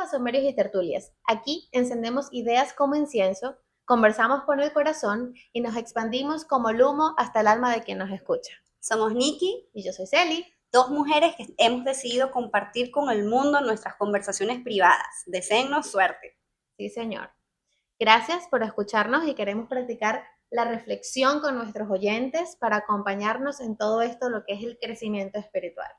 a Sumerios y Tertulias. Aquí encendemos ideas como incienso, conversamos con el corazón y nos expandimos como el humo hasta el alma de quien nos escucha. Somos Nikki Y yo soy Celi. Dos mujeres que hemos decidido compartir con el mundo nuestras conversaciones privadas. Deseennos suerte. Sí, señor. Gracias por escucharnos y queremos practicar la reflexión con nuestros oyentes para acompañarnos en todo esto, lo que es el crecimiento espiritual.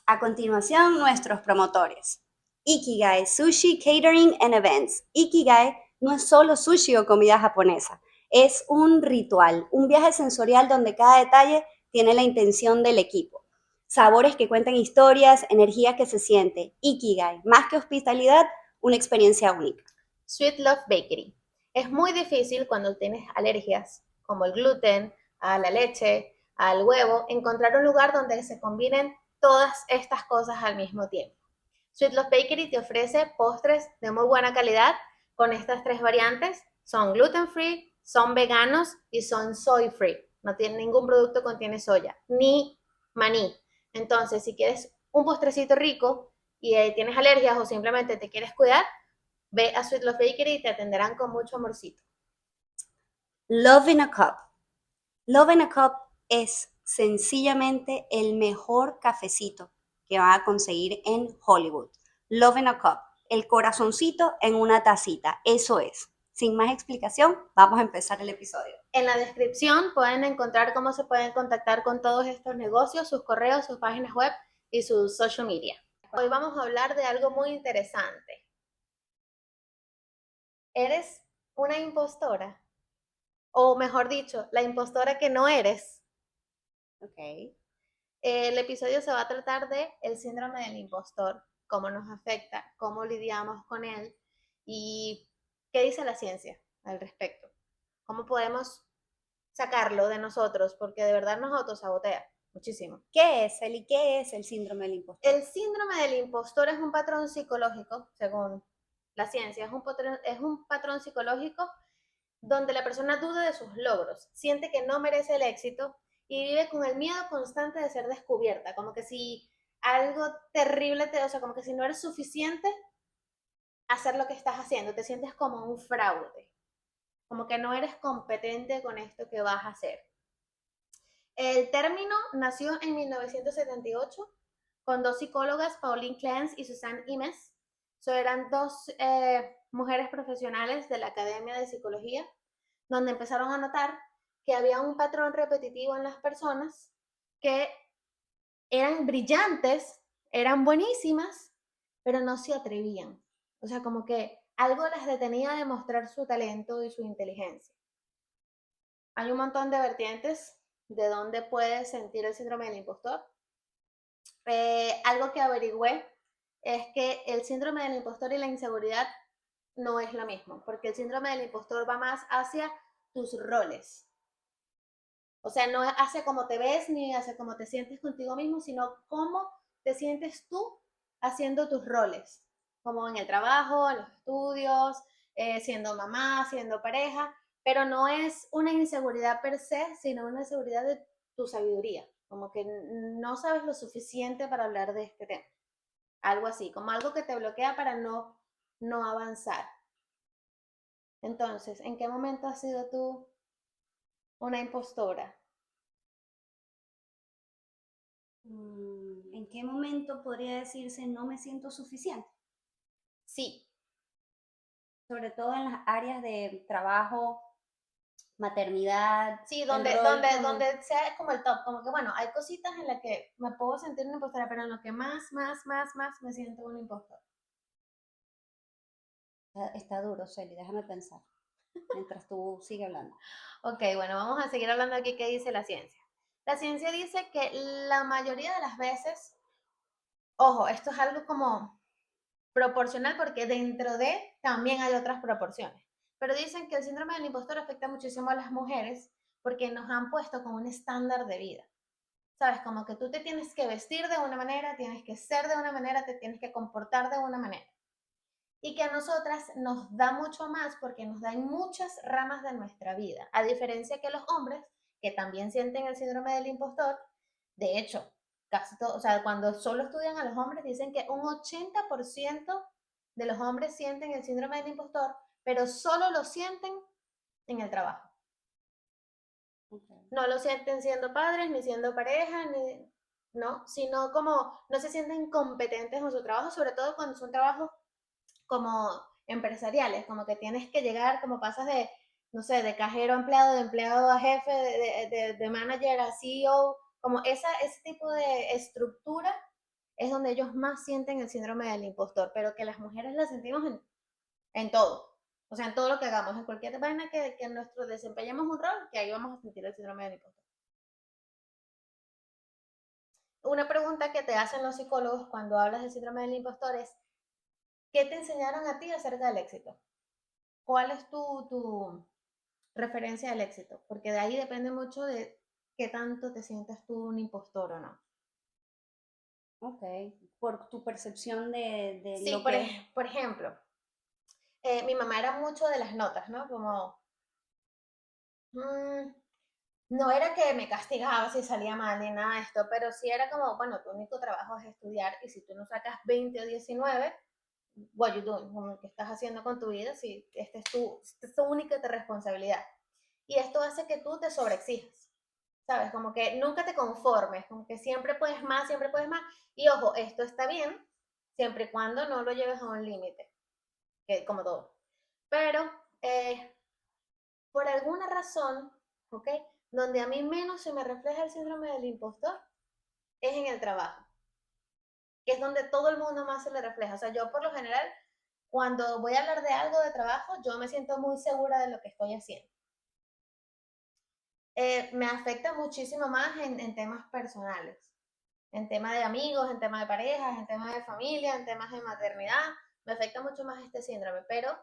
A continuación, nuestros promotores. Ikigai Sushi Catering and Events. Ikigai no es solo sushi o comida japonesa, es un ritual, un viaje sensorial donde cada detalle tiene la intención del equipo. Sabores que cuentan historias, energía que se siente. Ikigai, más que hospitalidad, una experiencia única. Sweet Love Bakery. Es muy difícil cuando tienes alergias, como el gluten, a la leche, al huevo, encontrar un lugar donde se combinen todas estas cosas al mismo tiempo. Sweet Love Bakery te ofrece postres de muy buena calidad con estas tres variantes. Son gluten free, son veganos y son soy free. No tiene ningún producto que contiene soya, ni maní. Entonces, si quieres un postrecito rico y tienes alergias o simplemente te quieres cuidar, ve a Sweet Love Bakery y te atenderán con mucho amorcito. Love in a Cup. Love in a Cup es sencillamente el mejor cafecito que van a conseguir en Hollywood. Love in a Cup, el corazoncito en una tacita, eso es. Sin más explicación, vamos a empezar el episodio. En la descripción pueden encontrar cómo se pueden contactar con todos estos negocios, sus correos, sus páginas web y sus social media. Hoy vamos a hablar de algo muy interesante. ¿Eres una impostora? O mejor dicho, la impostora que no eres. Ok. El episodio se va a tratar de el síndrome del impostor, cómo nos afecta, cómo lidiamos con él y qué dice la ciencia al respecto. Cómo podemos sacarlo de nosotros, porque de verdad nos autosabotea muchísimo. ¿Qué es el y qué es el síndrome del impostor? El síndrome del impostor es un patrón psicológico, según la ciencia, es un patrón psicológico donde la persona duda de sus logros, siente que no merece el éxito y vive con el miedo constante de ser descubierta, como que si algo terrible o sea, como que si no eres suficiente hacer lo que estás haciendo, te sientes como un fraude, como que no eres competente con esto que vas a hacer. El término nació en 1978 con dos psicólogas, Pauline Clance y Suzanne Imes. Eran dos mujeres profesionales de la Academia de Psicología, donde empezaron a notar que había un patrón repetitivo en las personas que eran brillantes, eran buenísimas, pero no se atrevían. O sea, como que algo las detenía de mostrar su talento y su inteligencia. Hay un montón de vertientes de dónde puedes sentir el síndrome del impostor. Algo que averigüé es que el síndrome del impostor y la inseguridad no es lo mismo, porque el síndrome del impostor va más hacia tus roles. O sea, no hace cómo te ves ni hace cómo te sientes contigo mismo, sino cómo te sientes tú haciendo tus roles, como en el trabajo, en los estudios, siendo mamá, siendo pareja, pero no es una inseguridad per se, sino una inseguridad de tu sabiduría, como que no sabes lo suficiente para hablar de este tema. Algo así, como algo que te bloquea para no avanzar. Entonces, ¿en qué momento has sido tú una impostora? ¿En qué momento podría decirse no me siento suficiente? Sí. Sobre todo en las áreas de trabajo, maternidad, Sí, el donde, rol donde, como... donde sea como el top, como que bueno, hay cositas en las que me puedo sentir una impostora, pero en lo que más me siento una impostora. Está duro, Celi, déjame pensar, mientras tú sigues hablando. Ok, bueno, vamos a seguir hablando aquí qué dice la ciencia. La ciencia dice que la mayoría de las veces, ojo, esto es algo como proporcional porque dentro de también hay otras proporciones, pero dicen que el síndrome del impostor afecta muchísimo a las mujeres porque nos han puesto como un estándar de vida. ¿Sabes? Como que tú te tienes que vestir de una manera, tienes que ser de una manera, te tienes que comportar de una manera. Y que a nosotras nos da mucho más porque nos da en muchas ramas de nuestra vida. A diferencia que los hombres, que también sienten el síndrome del impostor, de hecho, casi todo, o sea, cuando solo estudian a los hombres, dicen que un 80% de los hombres sienten el síndrome del impostor, pero solo lo sienten en el trabajo. Okay. No lo sienten siendo padres, ni siendo pareja, ni, no, sino como no se sienten competentes en su trabajo, sobre todo cuando son trabajos como empresariales, como que tienes que llegar, como pasas de, no sé, de cajero a empleado, de empleado a jefe, de manager a CEO, como ese tipo de estructura es donde ellos más sienten el síndrome del impostor, pero que las mujeres la sentimos en todo. O sea, en todo lo que hagamos, en cualquier vaina que nosotros desempeñemos un rol, que ahí vamos a sentir el síndrome del impostor. Una pregunta que te hacen los psicólogos cuando hablas del síndrome del impostor es, ¿qué te enseñaron a ti acerca del éxito? ¿Cuál es tu referencia del éxito? Porque de ahí depende mucho de qué tanto te sientas tú un impostor o no. Ok, por tu percepción de Sí, lo que es. por ejemplo, mi mamá era mucho de las notas, ¿no? Como, mmm, no era que me castigaba si salía mal ni nada de esto, pero sí era como, bueno, tu único trabajo es estudiar y si tú no sacas 20 o 19, what you doing, como que estás haciendo con tu vida, si esta es tu única responsabilidad. Y esto hace que tú te sobreexijas, ¿sabes? Como que nunca te conformes, como que siempre puedes más. Y ojo, esto está bien, siempre y cuando no lo lleves a un límite, que como todo. Pero, por alguna razón, ¿ok? Donde a mí menos se me refleja el síndrome del impostor es en el trabajo, que es donde todo el mundo más se le refleja. O sea, yo por lo general, cuando voy a hablar de algo de trabajo, yo me siento muy segura de lo que estoy haciendo. Me afecta muchísimo más en temas personales, en temas de amigos, en temas de parejas, en temas de familia, en temas de maternidad. Me afecta mucho más este síndrome, pero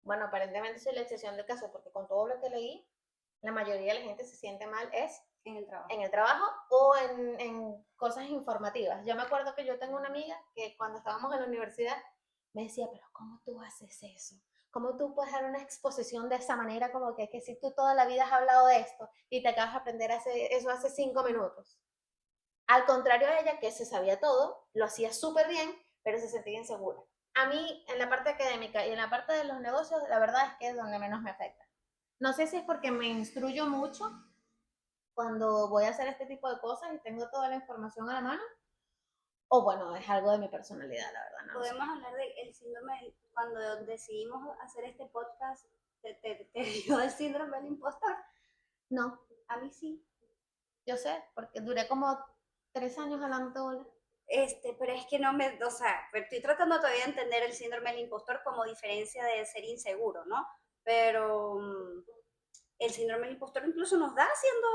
bueno, aparentemente soy la excepción del caso, porque con todo lo que leí, la mayoría de la gente se siente mal es En el trabajo. en el trabajo o en cosas informativas. Yo me acuerdo que yo tengo una amiga que cuando estábamos en la universidad me decía, pero ¿cómo tú haces eso? ¿Cómo tú puedes dar una exposición de esa manera como que si tú toda la vida has hablado de esto y te acabas de aprender eso hace 5 minutos? Al contrario a ella, que se sabía todo, lo hacía súper bien, pero se sentía insegura. A mí, en la parte académica y en la parte de los negocios, la verdad es que es donde menos me afecta. No sé si es porque me instruyo mucho cuando voy a hacer este tipo de cosas y tengo toda la información a la mano, o bueno, es algo de mi personalidad, la verdad, no lo sé. Podemos hablar del síndrome, cuando decidimos hacer este podcast, te dio el síndrome del impostor. No, A mí sí. yo sé, porque duré como 3 años hablando todo. Pero es que no me, o sea, estoy tratando todavía de entender el síndrome del impostor como diferencia de ser inseguro, ¿no? Pero el síndrome del impostor incluso nos da haciendo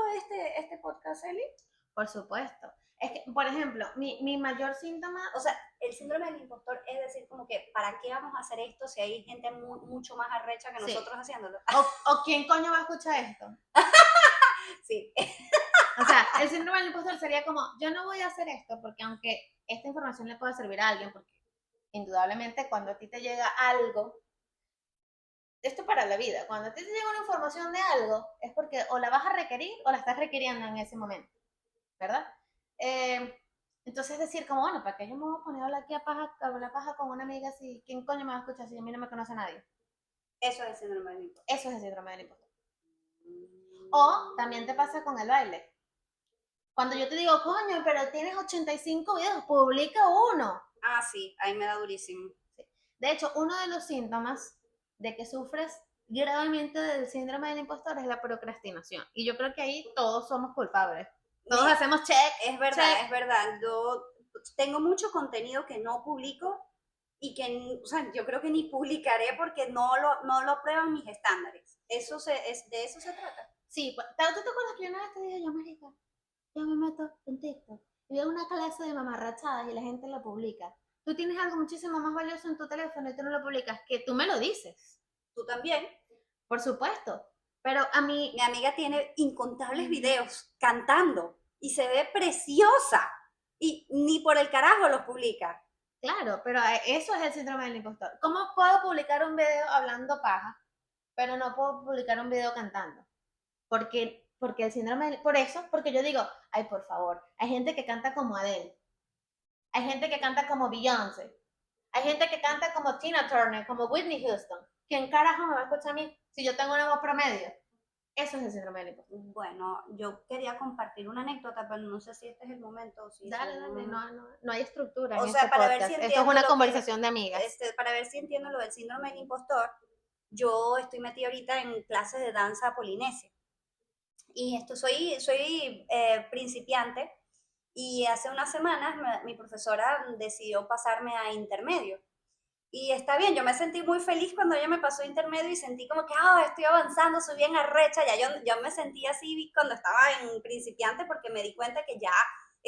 este podcast, Eli. Por supuesto. Es que, por ejemplo, mi mayor síntoma, O sea, el síndrome del impostor es decir, como que, ¿para qué vamos a hacer esto si hay gente mucho más arrecha que sí. nosotros haciéndolo? O quién coño va a escuchar esto. Sí. O sea, el síndrome del impostor sería como, yo no voy a hacer esto porque aunque esta información le pueda servir a alguien, porque indudablemente cuando a ti te llega algo, esto para la vida, cuando a ti te llega una información de algo, es porque o la vas a requerir o la estás requiriendo en ese momento, ¿verdad? Eh, entonces decir como, bueno, ¿para qué yo me voy a poner a hablar aquí a hablar paja con una amiga si, ¿quién coño me va a escuchar si a mí no me conoce nadie? Eso es el síndrome del impostor. Eso es el síndrome del impostor. O también te pasa con el baile. Cuando yo te digo, coño, pero tienes 85 videos, publica uno. Ah, sí, ahí me da durísimo. Sí. De hecho, uno de los síntomas de que sufres gravemente del síndrome del impostor es la procrastinación. Y yo creo que ahí todos somos culpables. Todos hacemos check. Es verdad, check. es verdad. Yo tengo mucho contenido que no publico y que, o sea, yo creo que ni publicaré porque no lo aprueban mis estándares. De eso se trata. Sí, ¿tú te acuerdas que una vez te dije yo, marica, yo me meto en TikTok y veo una clase de mamarrachadas y la gente lo publica? Tú tienes algo muchísimo más valioso en tu teléfono y tú no lo publicas, que tú me lo dices. Tú también. Por supuesto. Pero a mí, Mi amiga tiene incontables videos cantando y se ve preciosa y ni por el carajo los publica. claro, pero eso es el síndrome del impostor. ¿Cómo puedo publicar un video hablando paja, pero no puedo publicar un video cantando? Porque Porque el síndrome, por eso, porque yo digo, ay, por favor, hay gente que canta como Adele, hay gente que canta como Beyoncé, hay gente que canta como Tina Turner, como Whitney Houston. ¿Quién carajo me va a escuchar a mí si yo tengo una voz promedio? Eso es el síndrome del impostor. Bueno, yo quería compartir una anécdota, pero no sé si este es el momento o si Dale, en un dale, momento. no hay estructura O en sea, este para ver si podcast. Esto es entiendo una lo que, conversación de amigas. para ver si entiendo lo del síndrome del impostor, yo estoy metida ahorita en clases de danza polinesia. Y esto soy principiante y hace unas semanas mi profesora decidió pasarme a intermedio. Y está bien, yo me sentí muy feliz cuando ella me pasó a intermedio y sentí como que, estoy avanzando, soy bien arrecha. Ya yo me sentí así cuando estaba en principiante porque me di cuenta que ya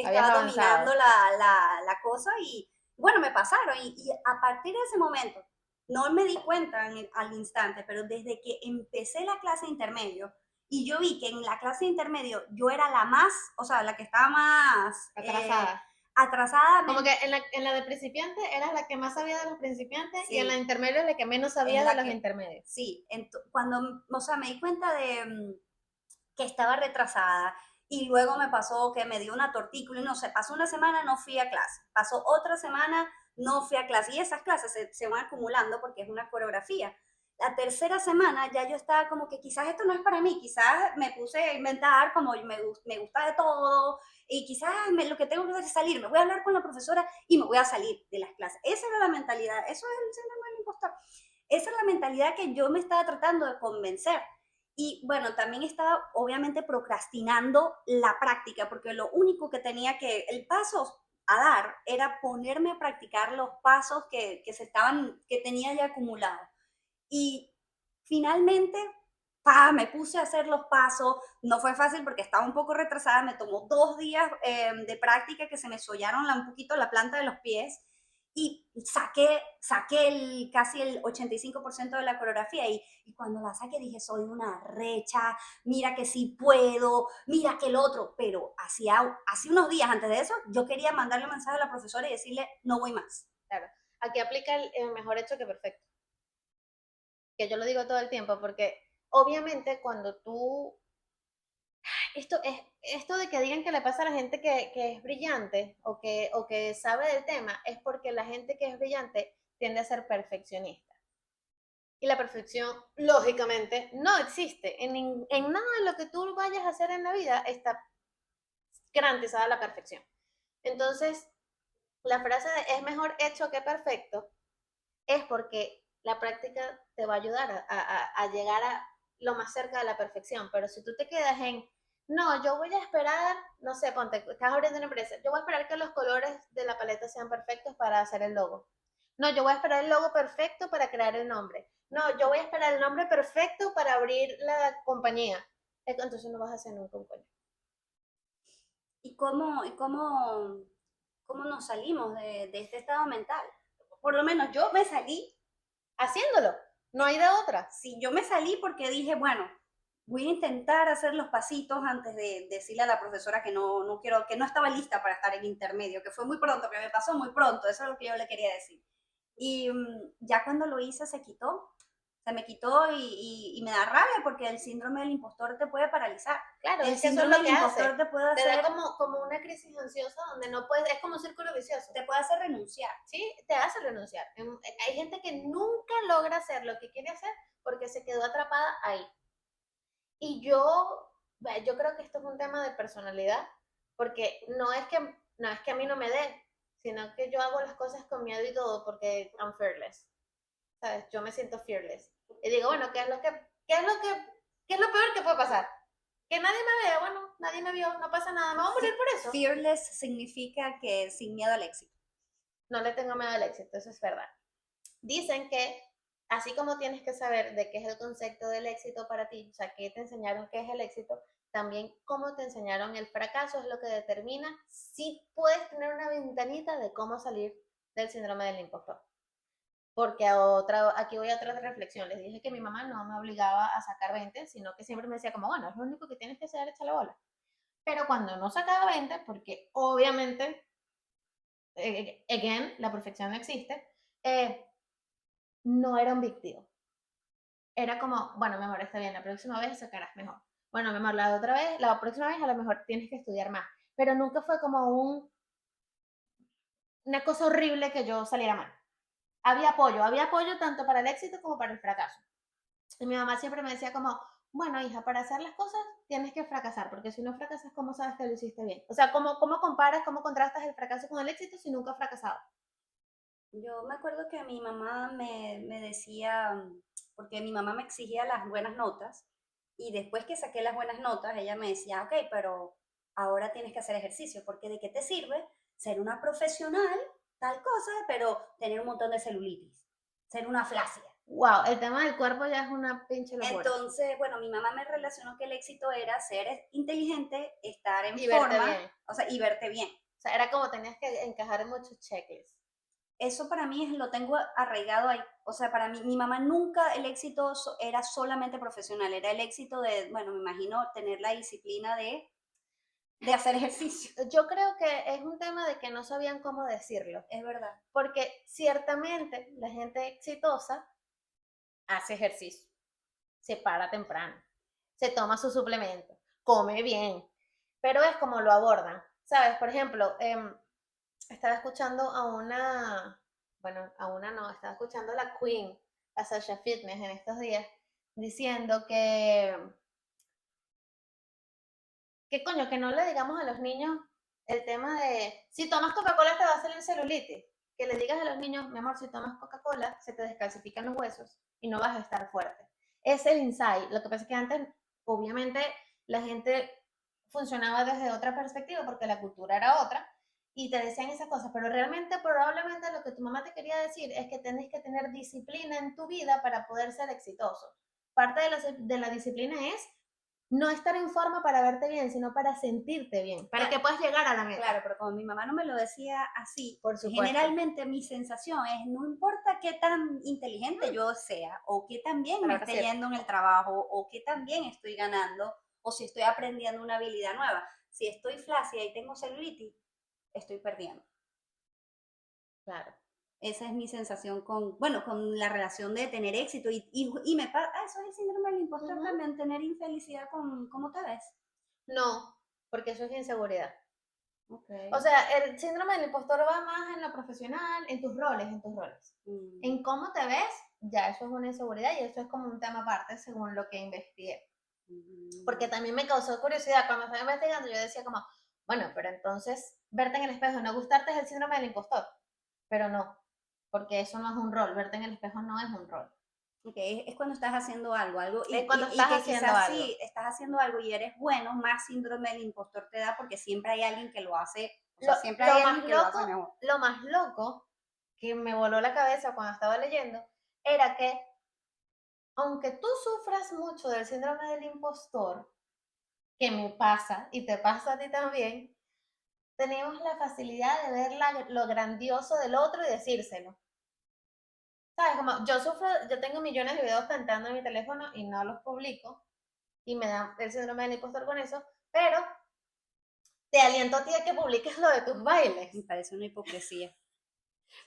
Habías estaba dominando avanzado. la cosa y bueno, me pasaron. Y a partir de ese momento, no me di cuenta al instante, pero desde que empecé la clase de intermedio y yo vi que en la clase de intermedio yo era la más, o sea, la que estaba más Atrasada. atrasada. Como que en la de principiante eras la que más sabía de los principiantes y en la Sí, intermedia la que menos es sabía de la los que, intermedios. sí, cuando, o sea, me di cuenta de que estaba retrasada y luego me pasó que me dio una tortícula y no sé, pasó una semana, no fui a clase, pasó otra semana, no fui a clase y esas clases se van acumulando porque es una coreografía. La tercera semana ya yo estaba como que quizás esto no es para mí, quizás me puse a inventar como me gusta de todo y quizás lo que tengo que hacer es salir, me voy a hablar con la profesora y me voy a salir de las clases. Esa era la mentalidad, eso es el síndrome del impostor. Esa es la mentalidad que yo me estaba tratando de convencer. Y bueno, también estaba obviamente procrastinando la práctica, porque lo único que tenía que, el paso a dar era ponerme a practicar los pasos que tenía ya acumulados. Y finalmente, me puse a hacer los pasos. No fue fácil porque estaba un poco retrasada. Me tomó 2 días de práctica que se me sollaron un poquito la planta de los pies. Y saqué casi el 85% de la coreografía y cuando la saqué dije, soy una recha, mira que sí puedo, mira que el otro, pero hace unos días antes de eso yo quería mandarle un mensaje a la profesora y decirle, no voy más. Claro. Aquí aplica el mejor hecho que perfecto. Que yo lo digo todo el tiempo porque obviamente cuando tú esto de que digan que le pasa a la gente que es brillante o que sabe del tema es porque la gente que es brillante tiende a ser perfeccionista. Y la perfección, lógicamente, no existe. En nada de lo que tú vayas a hacer en la vida está garantizada la perfección. Entonces, la frase de es mejor hecho que perfecto es porque la práctica te va a ayudar a llegar a lo más cerca de la perfección. Pero si tú te quedas en, no, yo voy a esperar, no sé, ponte, estás abriendo una empresa, yo voy a esperar que los colores de la paleta sean perfectos para hacer el logo. No, yo voy a esperar el logo perfecto para crear el nombre. No, yo voy a esperar el nombre perfecto para abrir la compañía. Entonces no vas a hacer nunca un coño. ¿Cómo nos salimos de este estado mental? Por lo menos yo me salí. Haciéndolo, no hay de otra. Sí, yo me salí porque dije, bueno, voy a intentar hacer los pasitos antes de decirle a la profesora que no quiero, que no estaba lista para estar en intermedio, que fue muy pronto, que me pasó muy pronto, eso es lo que yo le quería decir. Y ya cuando lo hice se me quitó y me da rabia porque el síndrome del impostor te puede paralizar. Claro, El es que eso es síndrome lo del que impostor hace. te puede Te da hacer, como una crisis ansiosa donde no puedes, es como un círculo vicioso. te puede hacer renunciar. Sí, te hace renunciar. Hay gente que nunca logra hacer lo que quiere hacer porque se quedó atrapada ahí. Y yo creo que esto es un tema de personalidad, porque no es que a mí no me dé, sino que yo hago las cosas con miedo y todo porque I'm fearless. ¿Sabes? Yo me siento fearless. Y digo, bueno, ¿qué es lo peor que puede pasar? Que nadie me vea, bueno, nadie me vio, no pasa nada, me voy a morir por eso. Fearless significa que sin miedo al éxito. No le tengo miedo al éxito, eso es verdad. Dicen que así como tienes que saber de qué es el concepto del éxito para ti, o sea, qué te enseñaron qué es el éxito, también cómo te enseñaron el fracaso es lo que determina si puedes tener una ventanita de cómo salir del síndrome del impostor. Porque aquí voy a otra reflexión. Les dije que mi mamá no me obligaba a sacar 20, sino que siempre me decía como, bueno, es lo único que tienes que hacer, echarle bola. Pero cuando no sacaba 20, porque obviamente, again, la perfección no existe, no era un big deal. Era como, bueno, mi amor, está bien, la próxima vez sacarás mejor. bueno, mi amor, la próxima vez a lo mejor tienes que estudiar más. Pero nunca fue como una cosa horrible que yo saliera mal. Había apoyo tanto para el éxito como para el fracaso. Y mi mamá siempre me decía como, bueno, hija, para hacer las cosas tienes que fracasar, porque si no fracasas, ¿cómo sabes que lo hiciste bien? O sea, ¿cómo comparas, cómo contrastas el fracaso con el éxito si nunca has fracasado? Yo me acuerdo que mi mamá me decía, porque mi mamá me exigía las buenas notas, y después que saqué las buenas notas, ella me decía, ok, pero ahora tienes que hacer ejercicio, porque ¿de qué te sirve ser una profesional, tal cosa, pero tener un montón de celulitis, ser una flácida? Wow, el tema del cuerpo ya es una pinche locura. Entonces, bueno, mi mamá me relacionó que el éxito era ser inteligente, estar en Y verte forma, bien. o sea, y verte bien. O sea, era como tenías que encajar en muchos checklists. Eso para mí lo tengo arraigado ahí. O sea, para mí, mi mamá nunca el éxito era solamente profesional, era el éxito de, bueno, me imagino tener la disciplina de hacer ejercicio. Yo creo que es un tema de que no sabían cómo decirlo, Es verdad. porque ciertamente la gente exitosa hace ejercicio, se para temprano, se toma su suplemento, come bien, pero es como lo abordan, ¿sabes? Por ejemplo, estaba escuchando estaba escuchando a la Queen, a Sasha Fitness en estos días, diciendo que coño, que no le digamos a los niños el tema de, si tomas Coca-Cola te va a salir celulitis. Que le digas a los niños, mi amor, si tomas Coca-Cola se te descalcifican los huesos y no vas a estar fuerte. Es el insight. Lo que pasa es que antes, obviamente, la gente funcionaba desde otra perspectiva porque la cultura era otra y te decían esas cosas, pero realmente probablemente lo que tu mamá te quería decir es que tenés que tener disciplina en tu vida para poder ser exitoso. Parte de la disciplina es no estar en forma para verte bien, sino para sentirte bien, para que puedas llegar a la meta. Claro, pero como mi mamá no me lo decía así, Por supuesto. generalmente mi sensación es, no importa qué tan inteligente yo sea, o qué tan bien me esté yendo en el trabajo, o qué tan bien estoy ganando, o si estoy aprendiendo una habilidad nueva. Si estoy flácida y tengo celulitis, estoy perdiendo. Claro. Esa es mi sensación con, bueno, con la relación de tener éxito y me pasa, eso es el síndrome del impostor también, tener infelicidad con cómo te ves. No, porque eso es inseguridad. Okay. O sea, el síndrome del impostor va más en lo profesional, en tus roles, en tus roles. En cómo te ves, ya eso es una inseguridad y eso es como un tema aparte según lo que investigué. Porque también me causó curiosidad cuando estaba investigando, yo decía como, bueno, pero entonces verte en el espejo, no gustarte es el síndrome del impostor, pero no, porque eso no es un rol, verte en el espejo no es un rol. Okay, es cuando estás haciendo algo Es cuando estás que haciendo quizás algo. sí estás haciendo algo y eres bueno, más síndrome del impostor te da porque siempre hay alguien que lo hace, o sea, siempre hay alguien que lo hace mejor. Lo más loco que me voló la cabeza cuando estaba leyendo era que aunque tú sufras mucho del síndrome del impostor, que me pasa y te pasa a ti también, tenemos la facilidad de ver lo grandioso del otro y decírselo. ¿Sabes? Como yo tengo millones de videos cantando en mi teléfono y no los publico y me da el síndrome del impostor con eso, pero te aliento a ti a que publiques lo de tus bailes. Me parece una hipocresía.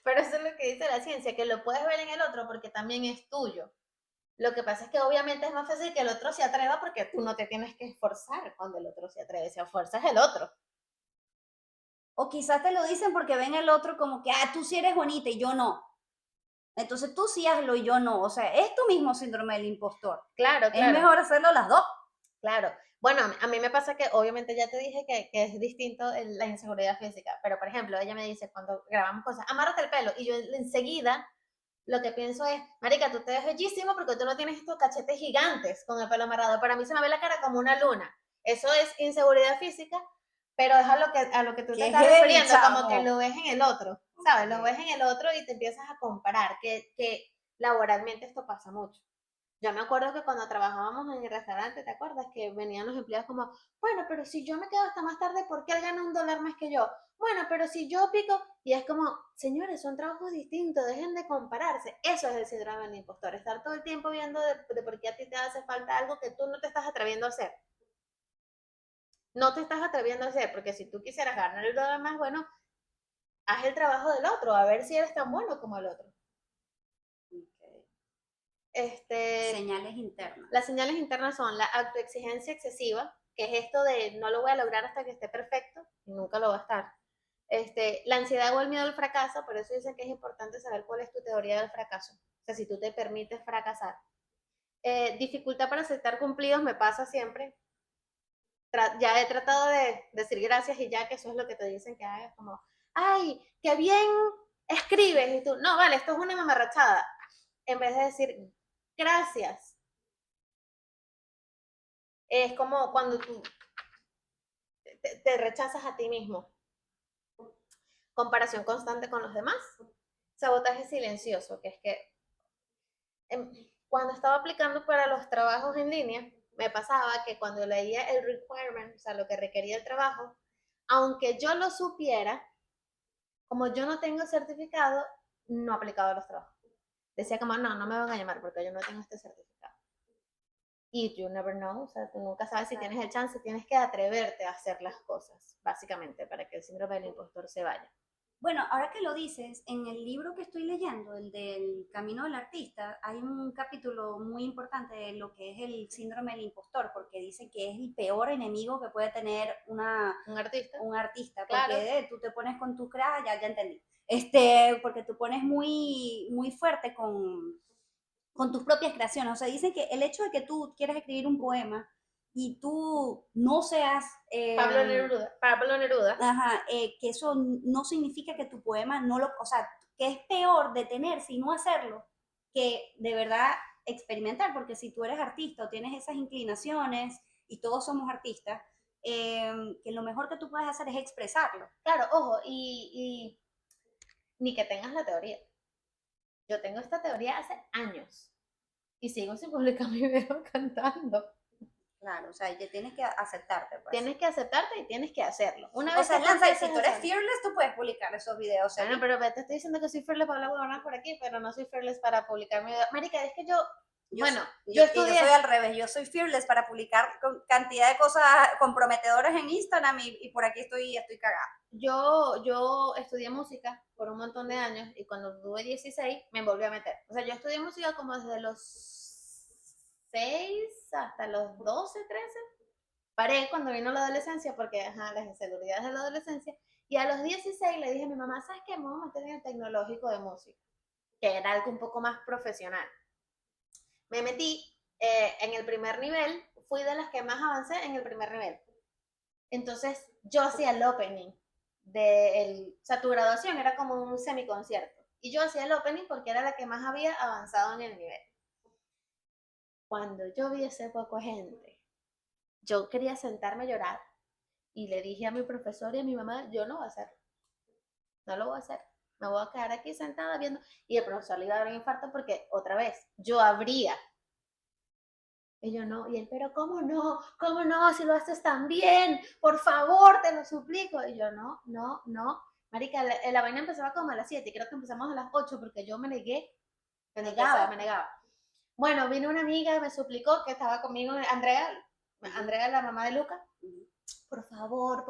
Pero eso es lo que dice la ciencia, que lo puedes ver en el otro porque también es tuyo. Lo que pasa es que obviamente es más fácil que el otro se atreva porque tú no te tienes que esforzar cuando el otro se atreve, se esfuerza es el otro. O quizás te lo dicen porque ven el otro como que, tú sí eres bonita y yo no. Entonces tú sí hazlo y yo no. O sea, es tu mismo síndrome del impostor. Claro, Es mejor hacerlo las dos. Claro. Bueno, a mí me pasa que obviamente ya te dije que es distinto la inseguridad física, pero por ejemplo, ella me dice cuando grabamos cosas, amárrate el pelo, y yo enseguida lo que pienso es, marica, tú te ves bellísimo porque tú no tienes estos cachetes gigantes con el pelo amarrado. Para mí se me ve la cara como una luna. Eso es inseguridad física, pero es a lo que tú te estás refiriendo, como que lo ves en el otro, ¿sabes? Lo ves en el otro y te empiezas a comparar, que laboralmente esto pasa mucho. Yo me acuerdo que cuando trabajábamos en el restaurante, ¿te acuerdas? Que venían los empleados como, bueno, pero si yo me quedo hasta más tarde, ¿por qué él gana $1 más que yo? Bueno, pero si yo pico, y es como, señores, son trabajos distintos, dejen de compararse. Eso es el síndrome del impostor, estar todo el tiempo viendo de por qué a ti te hace falta algo que tú no te estás atreviendo a hacer. No te estás atreviendo a hacer, porque si tú quisieras ganar $1 más, bueno, haz el trabajo del otro, a ver si eres tan bueno como el otro. Okay. Señales internas. Las señales internas son la autoexigencia excesiva, que es esto de no lo voy a lograr hasta que esté perfecto, y nunca lo va a estar. La ansiedad o el miedo al fracaso, por eso dicen que es importante saber cuál es tu teoría del fracaso. O sea, si tú te permites fracasar. Dificultad para aceptar cumplidos me pasa siempre. Ya he tratado de decir gracias y ya que eso es lo que te dicen que hagas, como, ay, qué bien escribes, y tú, no, vale, esto es una mamarrachada. En vez de decir gracias, es como cuando tú te rechazas a ti mismo. Comparación constante con los demás. Sabotaje silencioso, que es que cuando estaba aplicando para los trabajos en línea, me pasaba que cuando leía el requirement, o sea, lo que requería el trabajo, aunque yo lo supiera, como yo no tengo certificado, no aplicaba a los trabajos. Decía como, no, no me van a llamar porque yo no tengo este certificado. Y you never know, o sea, tú nunca sabes si tienes el chance, tienes que atreverte a hacer las cosas, básicamente, para que el síndrome del impostor se vaya. Bueno, ahora que lo dices, en el libro que estoy leyendo, el del Camino del Artista, hay un capítulo muy importante de lo que es el síndrome del impostor, porque dice que es el peor enemigo que puede tener un artista, claro. Porque tú te pones con tu crash, ya entendí, porque tú pones muy, muy fuerte con tus propias creaciones. O sea, dicen que el hecho de que tú quieras escribir un poema y tú no seas... Pablo Neruda. Ajá, que eso no significa que tu poema no lo... O sea, que es peor detenerse y no hacerlo que de verdad experimentar, porque si tú eres artista o tienes esas inclinaciones, y todos somos artistas, que lo mejor que tú puedes hacer es expresarlo. Claro, ojo, y ni que tengas la teoría. Yo tengo esta teoría hace años y sigo sin publicar mi video cantando. Claro, o sea, ya tienes que aceptarte. Pues. Tienes que aceptarte y tienes que hacerlo. Una vez Lanza, si tú eres fearless, tú puedes publicar esos videos. Bueno, pero te estoy diciendo que soy fearless para hablar huevonas por aquí, pero no soy fearless para publicar mi video. Marica, es que yo estudié... yo soy al revés, yo soy fearless para publicar cantidad de cosas comprometedoras en Instagram y por aquí estoy cagada. Yo estudié música por un montón de años y cuando tuve 16 me volví a meter. O sea, yo estudié música como desde los 6 hasta los 12, 13. Paré cuando vino la adolescencia porque, las inseguridades de la adolescencia. Y a los 16 le dije a mi mamá, ¿sabes qué? Me voy a meter en el tecnológico de música, que era algo un poco más profesional. Me metí en el primer nivel, fui de las que más avancé en el primer nivel. Entonces, yo hacía el opening o sea, tu graduación era como un semiconcierto. Y yo hacía el opening porque era la que más había avanzado en el nivel. Cuando yo vi ese poco gente, yo quería sentarme a llorar y le dije a mi profesor y a mi mamá, yo no voy a hacerlo. No lo voy a hacer. Me voy a quedar aquí sentada viendo. Y el profesor le iba a dar un infarto porque, otra vez, yo habría. Y yo no. Y él, pero ¿cómo no? ¿Cómo no? Si lo haces tan bien. Por favor, te lo suplico. Y yo, no. Marica, la vaina empezaba como a las 7. Creo que empezamos a las 8 porque yo me negué. Me negaba. Bueno, vino una amiga, me suplicó que estaba conmigo, Andrea, la mamá de Luca. Por favor,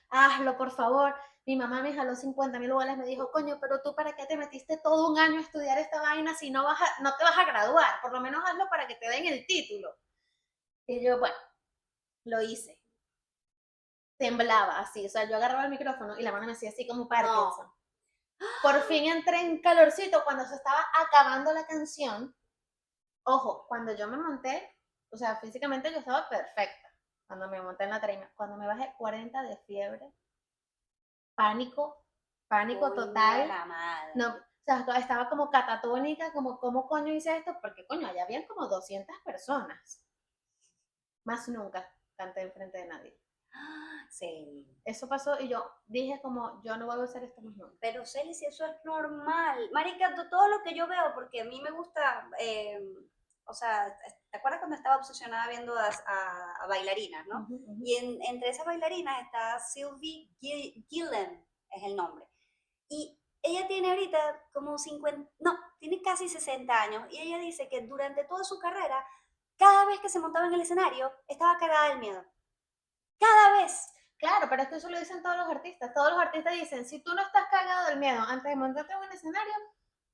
hazlo, por favor. Mi mamá me jaló 50,000 bolas, me dijo, coño, pero tú para qué te metiste todo un año a estudiar esta vaina si no te vas a graduar, por lo menos hazlo para que te den el título. Y yo, bueno, lo hice. Temblaba así, o sea, yo agarraba el micrófono y la mano me hacía así como Parkinson. No. Por fin entré en calorcito cuando se estaba acabando la canción. Ojo, cuando yo me monté, o sea, físicamente yo estaba perfecta cuando me monté en la tarima. Cuando me bajé 40 de fiebre, pánico total. No, o sea, estaba como catatónica, como, ¿cómo coño hice esto? Porque, coño, allá habían como 200 personas. Más nunca canté enfrente de nadie. Sí. Eso pasó y yo dije como, yo no vuelvo a hacer esto más nunca. Pero Celi, si eso es normal. Marica, todo lo que yo veo, porque a mí me gusta, o sea, ¿te acuerdas cuando estaba obsesionada viendo a bailarinas, no? Y entre esas bailarinas está Sylvie Gillen, es el nombre. Y ella tiene ahorita como 50, no, tiene casi 60 años. Y ella dice que durante toda su carrera, cada vez que se montaba en el escenario, estaba cagada del miedo. Cada vez. Claro, pero es que eso lo dicen todos los artistas. Todos los artistas dicen, si tú no estás cagado del miedo antes de montarte en un escenario,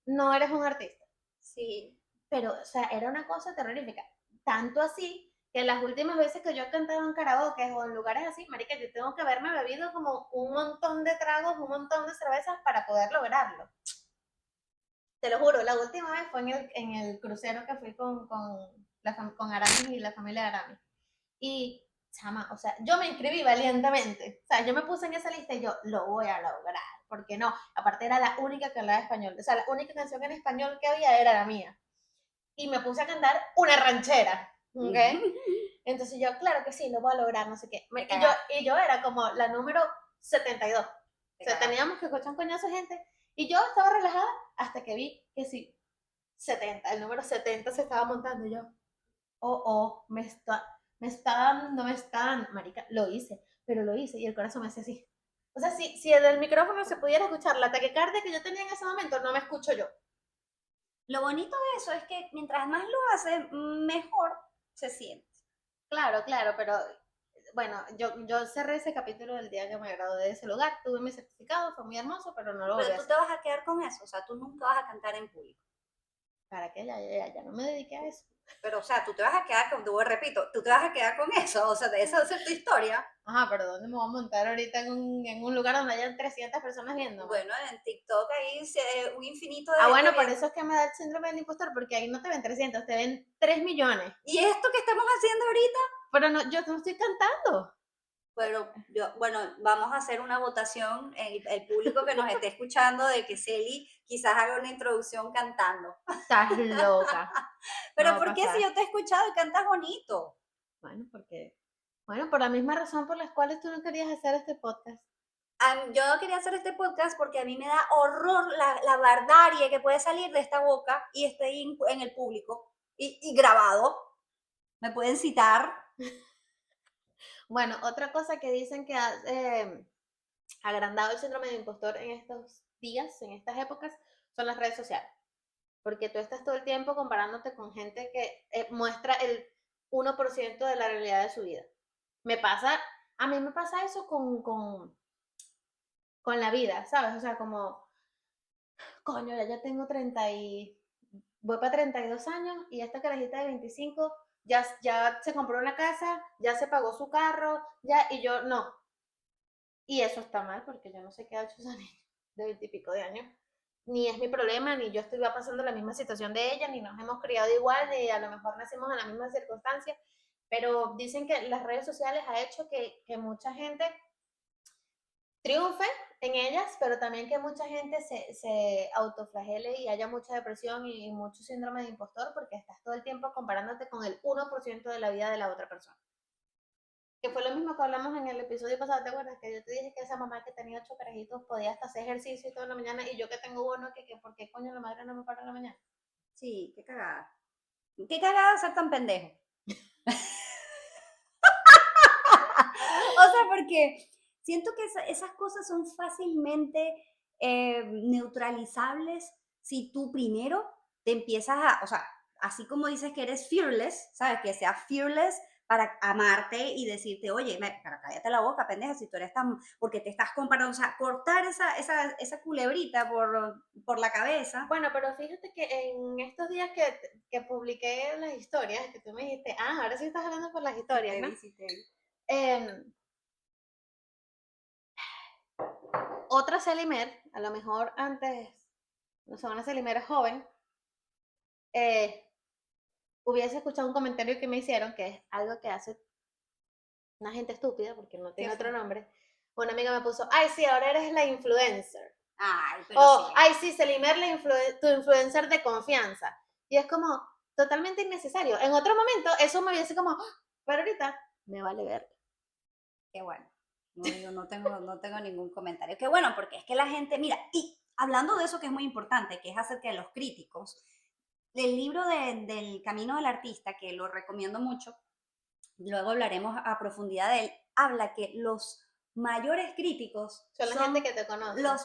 no eres un artista. Sí. pero, o sea, era una cosa terrorífica. Tanto así que las últimas veces que yo he cantado en karaoke o en lugares así, marica, yo tengo que haberme bebido como un montón de tragos, un montón de cervezas para poder lograrlo. Te lo juro, la última vez fue en el crucero que fui con Aramis y la familia de Aramis. Y, chama, o sea, yo me inscribí valientemente. O sea, yo me puse en esa lista y yo, lo voy a lograr. Porque no, aparte era la única que hablaba español. O sea, la única canción en español que había era la mía. Y me puse a cantar una ranchera. ¿Ok? Entonces yo, claro que sí, lo voy a lograr, no sé qué. Y yo era como la número 72. O sea, teníamos que escuchar un coñazo de gente. Y yo estaba relajada hasta que vi que sí, 70, el número 70 se estaba montando. Y yo, me está dando, no me está dando. Marica, lo hice, pero lo hice y el corazón me hace así. O sea, si desde el micrófono se pudiera escuchar la taquicardia que yo tenía en ese momento, no me escucho yo. Lo bonito de eso es que mientras más lo haces, mejor se siente. Claro, claro, pero bueno, yo cerré ese capítulo el día que me gradué de ese lugar, tuve mi certificado, fue muy hermoso, pero no lo volví Pero a tú hacer. te vas a quedar con eso, o sea, tú nunca vas a cantar en público. ¿Para qué? Ya no me dediqué a eso. Pero, o sea, tú te vas a quedar con, repito, tú te vas a quedar con eso, o sea, de esa va a ser tu historia. Ajá, pero ¿dónde me voy a montar ahorita en un lugar donde hayan 300 personas viéndome? Bueno, en TikTok hay un infinito Ah, de bueno, gente por viendo. eso es que me da el síndrome del impostor, porque ahí no te ven 300, te ven 3 millones. ¿Y esto que estamos haciendo ahorita? Pero no, yo no estoy cantando. Pero bueno, vamos a hacer una votación, el público que nos esté escuchando, de que Celi quizás haga una introducción cantando. Estás loca. No Pero va a ¿por qué si pasar. yo te he escuchado y cantas bonito? Bueno, por la misma razón por las cuales tú no querías hacer este podcast. Yo quería hacer este podcast porque a mí me da horror la barbarie que puede salir de esta boca y esté en el público y grabado. Me pueden citar. Bueno, otra cosa que dicen que ha agrandado el síndrome de impostor en estos días, en estas épocas, son las redes sociales. Porque tú estás todo el tiempo comparándote con gente que muestra el 1% de la realidad de su vida. A mí me pasa eso con la vida, ¿sabes? O sea, como, coño, ya tengo 30 y voy para 32 años y esta carajita de 25 ya se compró una casa, ya se pagó su carro, ya, y yo no. Y eso está mal porque yo no sé qué ha hecho esa niña de 20 y pico de años. Ni es mi problema, ni yo estoy pasando la misma situación de ella, ni nos hemos criado igual, ni a lo mejor nacimos en la misma circunstancia. Pero dicen que las redes sociales ha hecho que mucha gente triunfe en ellas, pero también que mucha gente se autoflagele y haya mucha depresión y mucho síndrome de impostor porque estás todo el tiempo comparándote con el 1% de la vida de la otra persona. Que fue lo mismo que hablamos en el episodio pasado, ¿te acuerdas? Que yo te dije que esa mamá que tenía 8 carajitos podía hasta hacer ejercicio y toda la mañana y yo que tengo uno que ¿por qué coño la madre no me para en la mañana? Sí, qué cagada. Qué cagada ser tan pendejo. O sea, porque siento que esas cosas son fácilmente neutralizables si tú primero te empiezas o sea, así como dices que eres fearless, ¿sabes? Que seas fearless para amarte y decirte, oye, pero cállate la boca, pendeja, si tú eres tan, porque te estás comparando, o sea, cortar esa culebrita por la cabeza. Bueno, pero fíjate que en estos días que publiqué las historias, que tú me dijiste, ahora sí estás hablando por las historias, ¿no? Sí te vi. Otra Selimer, a lo mejor antes, no sé, una Selimer joven, hubiese escuchado un comentario que me hicieron, que es algo que hace una gente estúpida, porque no tiene otro nombre. Una amiga me puso, ay, sí, ahora eres la influencer. Ay, pero O, sí. ay, sí, Selimer, tu influencer de confianza. Y es como totalmente innecesario. En otro momento, eso me hubiese como, pero ahorita me vale ver. Qué bueno. No, yo no tengo ningún comentario. Qué bueno, porque es que la gente, mira, y hablando de eso que es muy importante, que es acerca de los críticos, el libro del Camino del Artista, que lo recomiendo mucho, luego hablaremos a profundidad de él, habla que los mayores críticos son la gente que te conoce. No,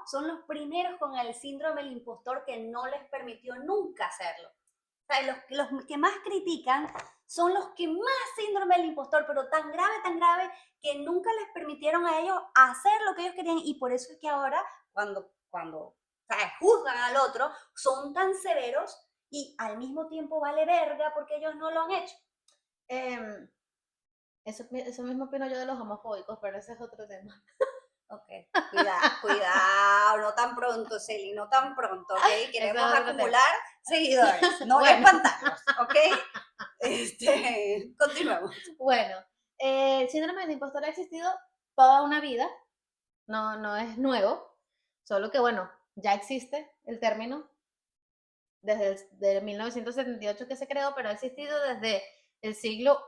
son los primeros con el síndrome del impostor que no les permitió nunca hacerlo. O sea, los que más critican son los que más síndrome del impostor, pero tan grave, que nunca les permitieron a ellos hacer lo que ellos querían. Y por eso es que ahora, cuando ¿sabes? Juzgan al otro, son tan severos y al mismo tiempo vale verga porque ellos no lo han hecho. Eso mismo opino yo de los homofóbicos, pero ese es otro tema. Ok, cuidado, no tan pronto, Celi, no tan pronto, ¿ok? Queremos acumular seguidores, no bueno. Espantarlos, ¿ok? Continuemos. Bueno, el síndrome del impostor ha existido toda una vida, no es nuevo, solo que bueno, ya existe el término desde 1978 que se creó, pero ha existido desde el siglo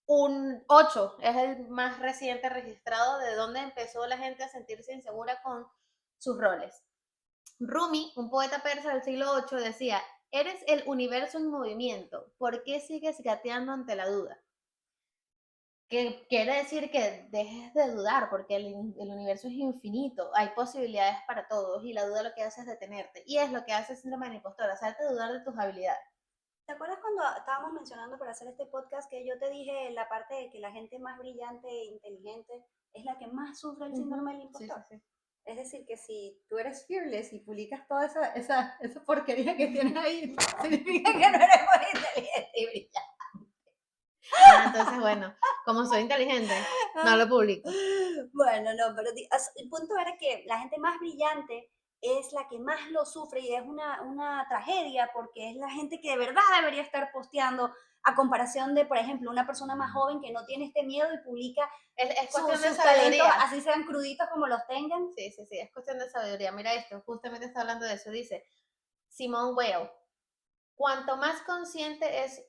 VIII, es el más reciente registrado de donde empezó la gente a sentirse insegura con sus roles. Rumi, un poeta persa del siglo VIII, decía: eres el universo en movimiento, ¿por qué sigues gateando ante la duda? Que quiere decir que dejes de dudar, porque el universo es infinito, hay posibilidades para todos, y la duda lo que hace es detenerte, y es lo que hace el síndrome del impostor, hacerte dudar de tus habilidades. ¿Te acuerdas cuando estábamos mencionando para hacer este podcast que yo te dije la parte de que la gente más brillante e inteligente es la que más sufre el síndrome del impostor? Sí. Es decir, que si tú eres fearless y publicas toda esa porquería que tienes ahí, significa que no eres muy inteligente y brillante. Entonces, bueno, como soy inteligente, no lo publico. Bueno, no, pero el punto era que la gente más brillante es la que más lo sufre y es una tragedia porque es la gente que de verdad debería estar posteando a comparación de, por ejemplo, una persona más joven que no tiene este miedo y publica es cuestión de sus sabiduría. talentos, así sean cruditos como los tengan. Sí, es cuestión de sabiduría. Mira esto, justamente está hablando de eso. Dice Simone Weil: cuanto más consciente es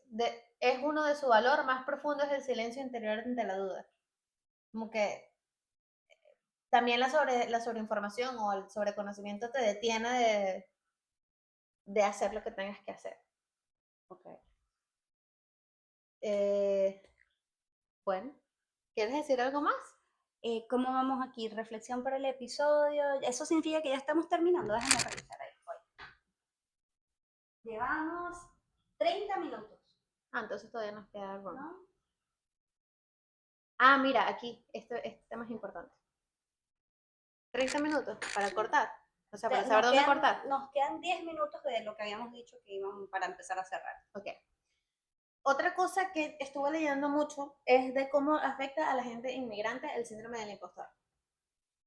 uno de su valor, más profundo es el silencio interior ante la duda. Como que también la sobreinformación o el sobreconocimiento te detiene de hacer lo que tengas que hacer. Okay. Bueno, ¿quieres decir algo más? ¿Cómo vamos aquí? Reflexión para el episodio. Eso significa que ya estamos terminando. Déjame revisar ahí. Llevamos 30 minutos. Entonces todavía nos queda algo. ¿No? Mira, aquí, este tema es importante. 30 minutos para cortar. O sea, para saber dónde cortar. Nos quedan 10 minutos de lo que habíamos dicho que íbamos para empezar a cerrar. Ok. Otra cosa que estuve leyendo mucho es de cómo afecta a la gente inmigrante el síndrome del impostor.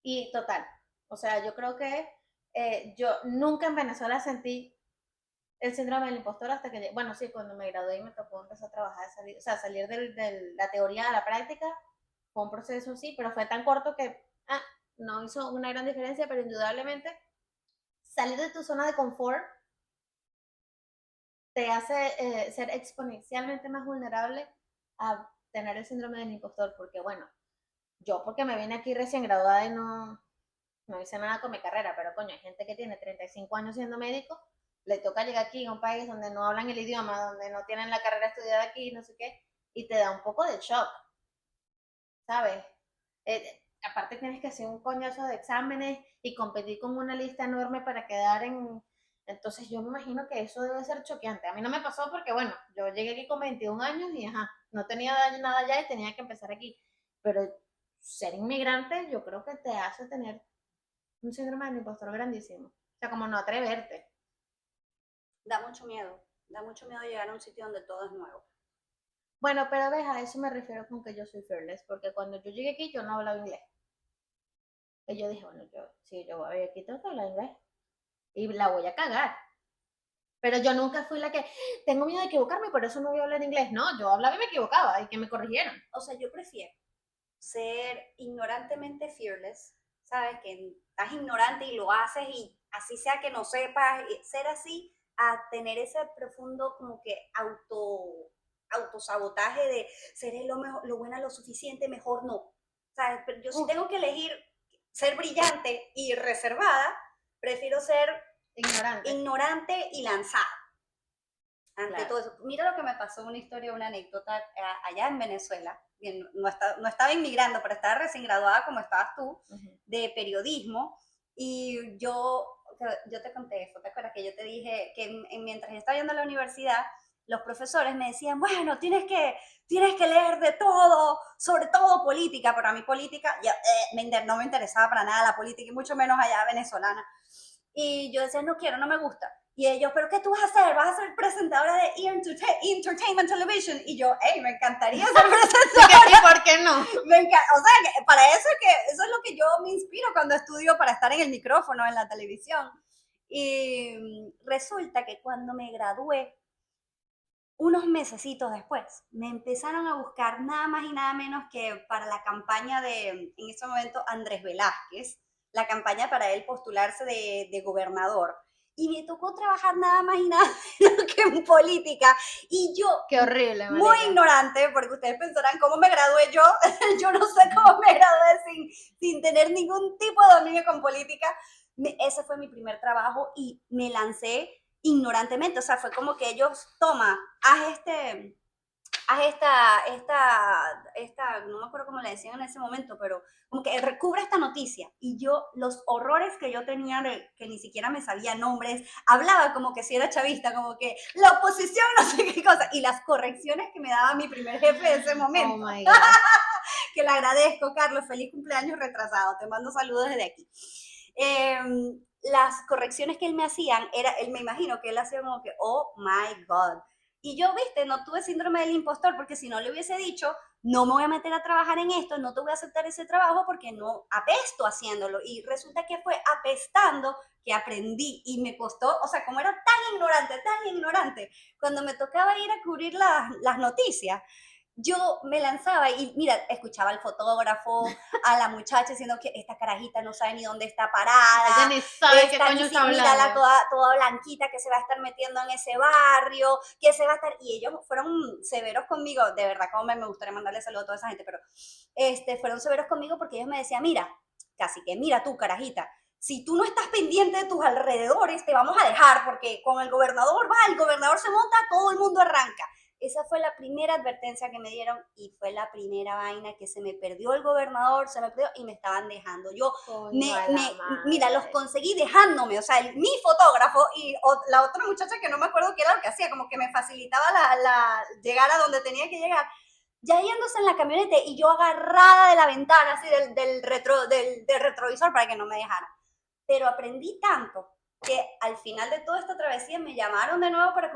Y total, o sea, yo creo que yo nunca en Venezuela sentí el síndrome del impostor hasta que, bueno, sí, cuando me gradué y me tocó empezar a trabajar, salir de la teoría a la práctica, fue un proceso, sí, pero fue tan corto que no hizo una gran diferencia, pero indudablemente salir de tu zona de confort te hace ser exponencialmente más vulnerable a tener el síndrome del impostor, porque bueno, yo porque me vine aquí recién graduada y no hice nada con mi carrera, pero coño, hay gente que tiene 35 años siendo médico, le toca llegar aquí a un país donde no hablan el idioma, donde no tienen la carrera estudiada aquí, no sé qué, y te da un poco de shock, ¿sabes? Aparte tienes que hacer un coñazo de exámenes y competir con una lista enorme para quedar en... Entonces yo me imagino que eso debe ser choqueante. A mí no me pasó porque, bueno, yo llegué aquí con 21 años y, no tenía nada allá y tenía que empezar aquí. Pero ser inmigrante yo creo que te hace tener un síndrome del impostor grandísimo. O sea, como no atreverte. Da mucho miedo llegar a un sitio donde todo es nuevo. Bueno, pero ves, a eso me refiero con que yo soy fearless, porque cuando yo llegué aquí yo no hablaba inglés. Y yo dije, bueno, yo voy a vivir aquí, tengo que hablar inglés. Y la voy a cagar. Pero yo nunca fui la que, tengo miedo de equivocarme, por eso no voy a hablar inglés. No, yo hablaba y me equivocaba y que me corrigieran. O sea, yo prefiero ser ignorantemente fearless, ¿sabes? Que estás ignorante y lo haces y así sea que no sepas, ser así, a tener ese profundo como que autosabotaje de seré lo mejor, lo buena lo suficiente, mejor no. ¿Sabes? Pero yo sí tengo que elegir ser brillante y reservada, prefiero ser ignorante y lanzada. Ante todo eso. Mira lo que me pasó, una historia, una anécdota allá en Venezuela. No estaba inmigrando, pero estaba recién graduada como estabas tú, de periodismo. Y yo te conté eso, ¿te acuerdas? Que yo te dije que mientras yo estaba yendo a la universidad, los profesores me decían, bueno, tienes que leer de todo, sobre todo política, pero a mí política no me interesaba para nada la política, y mucho menos allá venezolana. Y yo decía, no quiero, no me gusta. Y ellos, ¿pero qué tú vas a hacer? ¿Vas a ser presentadora de Entertainment Television? Y yo, hey, me encantaría ser presentadora. ¿Y por qué no? O sea, que para eso eso es lo que yo me inspiro cuando estudio para estar en el micrófono, en la televisión. Y resulta que cuando me gradué, unos mesecitos después, me empezaron a buscar nada más y nada menos que para la campaña de, en ese momento, Andrés Velázquez, la campaña para él postularse de gobernador. Y me tocó trabajar nada más y nada menos que en política. Y yo, qué horrible, muy marica. ignorante, porque ustedes pensarán cómo me gradué yo. Yo no sé cómo me gradué sin tener ningún tipo de dominio con política. Ese fue mi primer trabajo y me lancé ignorantemente, o sea, fue como que ellos, toma, haz no me acuerdo cómo le decían en ese momento, pero como que recubre esta noticia. Y yo, los horrores que yo tenía, que ni siquiera me sabía nombres, hablaba como que si era chavista, como que la oposición, no sé qué cosa, y las correcciones que me daba mi primer jefe de ese momento. Oh my God. Que le agradezco, Carlos, feliz cumpleaños retrasado, te mando saludos desde aquí. Las correcciones que él me hacían, él me imagino que él hacía como que, oh my God. Y yo, viste, no tuve síndrome del impostor, porque si no le hubiese dicho, no me voy a meter a trabajar en esto, no te voy a aceptar ese trabajo porque no apesto haciéndolo. Y resulta que fue apestando que aprendí y me costó, o sea, como era tan ignorante, cuando me tocaba ir a cubrir las noticias, yo me lanzaba y mira, escuchaba al fotógrafo, a la muchacha diciendo que esta carajita no sabe ni dónde está parada. Ella ni sabe qué coño está hablando. Mírala toda blanquita que se va a estar metiendo en ese barrio, que se va a estar... Y ellos fueron severos conmigo, de verdad, como me gustaría mandarle saludos a toda esa gente, pero fueron severos conmigo porque ellos me decían, mira, casi que mira tú, carajita, si tú no estás pendiente de tus alrededores, te vamos a dejar, porque con el gobernador el gobernador se monta, todo el mundo arranca. Esa fue la primera advertencia que me dieron y fue la primera vaina que se me perdió el gobernador, se me perdió y me estaban dejando. Yo, mira, los conseguí dejándome, o sea, mi fotógrafo y la otra muchacha que no me acuerdo qué era lo que hacía, como que me facilitaba llegar a donde tenía que llegar, ya yéndose en la camioneta y yo agarrada de la ventana, así del retrovisor para que no me dejaran. Pero aprendí tanto que al final de toda esta travesía me llamaron de nuevo para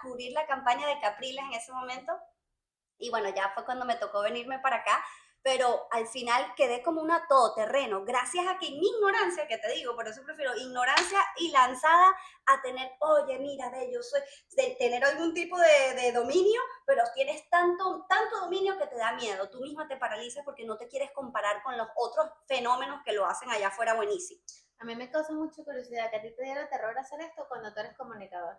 cubrir la campaña de Capriles en ese momento. Y bueno, ya fue cuando me tocó venirme para acá, pero al final quedé como una todoterreno, gracias a que mi ignorancia, que te digo, por eso prefiero ignorancia y lanzada a tener, oye, mira, yo soy, de tener algún tipo de dominio, pero tienes tanto dominio que te da miedo, tú misma te paralizas porque no te quieres comparar con los otros fenómenos que lo hacen allá afuera buenísimo. A mí me causa mucha curiosidad que a ti te diera terror hacer esto cuando tú eres comunicador.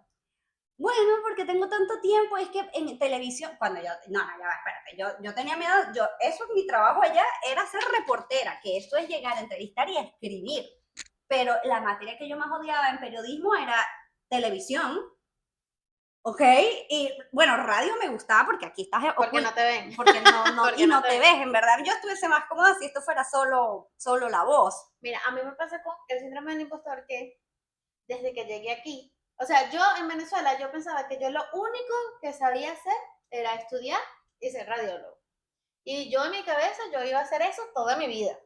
Bueno, porque tengo tanto tiempo, es que en televisión, cuando yo, no, ya va, espérate, yo tenía miedo, eso es mi trabajo allá, era ser reportera, que esto es llegar a entrevistar y a escribir, pero la materia que yo más odiaba en periodismo era televisión, ¿ok? Y bueno, radio me gustaba porque aquí estás... Porque no te ven. Porque no te ves, en verdad, yo estuviese más cómoda si esto fuera solo la voz. Mira, a mí me pasa con el síndrome del impostor que desde que llegué aquí, o sea, yo en Venezuela, yo pensaba que yo lo único que sabía hacer era estudiar y ser radiólogo. Y yo en mi cabeza, yo iba a hacer eso toda mi vida.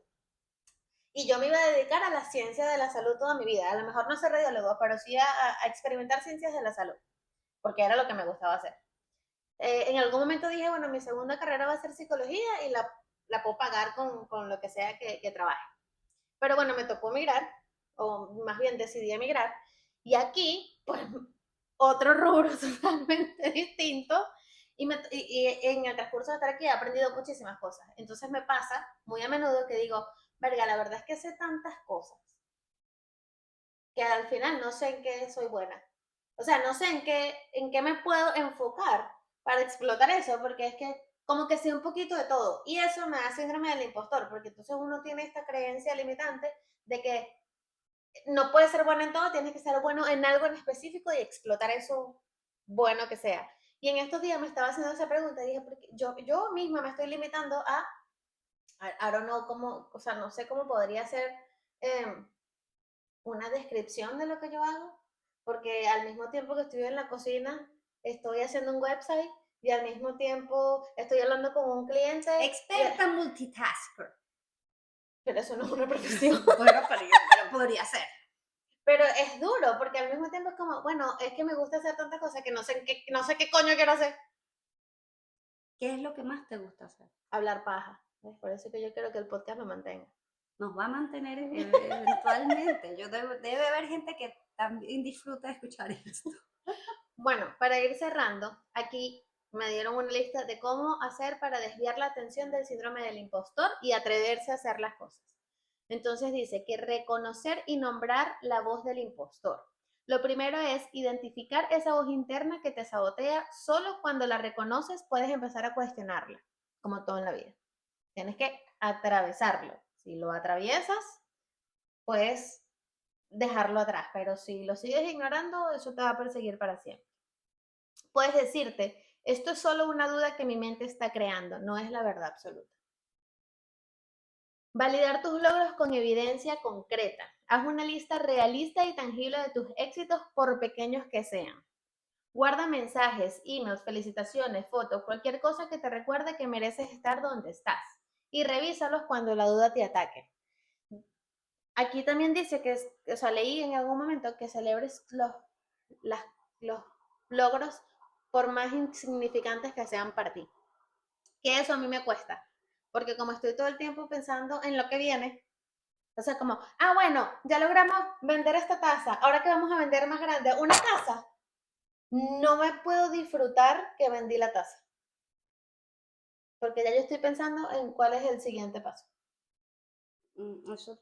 Y yo me iba a dedicar a la ciencia de la salud toda mi vida. A lo mejor no ser radiólogo, pero sí a experimentar ciencias de la salud, porque era lo que me gustaba hacer. En algún momento dije, bueno, mi segunda carrera va a ser psicología y la puedo pagar con lo que sea que trabaje. Pero bueno, me tocó emigrar, o más bien decidí emigrar, y aquí, pues, otro rubro totalmente distinto, y en el transcurso de estar aquí he aprendido muchísimas cosas. Entonces me pasa muy a menudo que digo, verga, la verdad es que sé tantas cosas, que al final no sé en qué soy buena. O sea, no sé en qué me puedo enfocar para explotar eso, porque es que como que sé un poquito de todo. Y eso me da síndrome del impostor, porque entonces uno tiene esta creencia limitante de que no puede ser bueno en todo, tienes que ser bueno en algo en específico y explotar eso bueno que sea. Y en estos días me estaba haciendo esa pregunta y dije, porque yo misma me estoy limitando I don't know cómo, o sea, no sé cómo podría ser una descripción de lo que yo hago, porque al mismo tiempo que estoy en la cocina, estoy haciendo un website y al mismo tiempo estoy hablando con un cliente. Experta multitasker. Pero eso no es una profesión. Bueno, pero podría ser. Pero es duro, porque al mismo tiempo es como, bueno, es que me gusta hacer tantas cosas que no sé qué coño quiero hacer. ¿Qué es lo que más te gusta hacer? Hablar paja. Es por eso que yo quiero que el podcast me mantenga. Nos va a mantener eventualmente. Debe haber gente que también disfruta de escuchar esto. Bueno, para ir cerrando, aquí me dieron una lista de cómo hacer para desviar la atención del síndrome del impostor y atreverse a hacer las cosas. Entonces dice que reconocer y nombrar la voz del impostor. Lo primero es identificar esa voz interna que te sabotea. Solo cuando la reconoces puedes empezar a cuestionarla, como todo en la vida. Tienes que atravesarlo. Si lo atraviesas, puedes dejarlo atrás, pero si lo sigues ignorando, eso te va a perseguir para siempre. Puedes decirte, esto es solo una duda que mi mente está creando, no es la verdad absoluta. Validar tus logros con evidencia concreta. Haz una lista realista y tangible de tus éxitos, por pequeños que sean. Guarda mensajes, emails, felicitaciones, fotos, cualquier cosa que te recuerde que mereces estar donde estás. Y revísalos cuando la duda te ataque. Aquí también dice que, o sea, leí en algún momento que celebres los logros por más insignificantes que sean para ti. Que eso a mí me cuesta, porque como estoy todo el tiempo pensando en lo que viene, o sea, como, bueno, ya logramos vender esta taza, ahora que vamos a vender más grande, una taza, no me puedo disfrutar que vendí la taza, porque ya yo estoy pensando en cuál es el siguiente paso.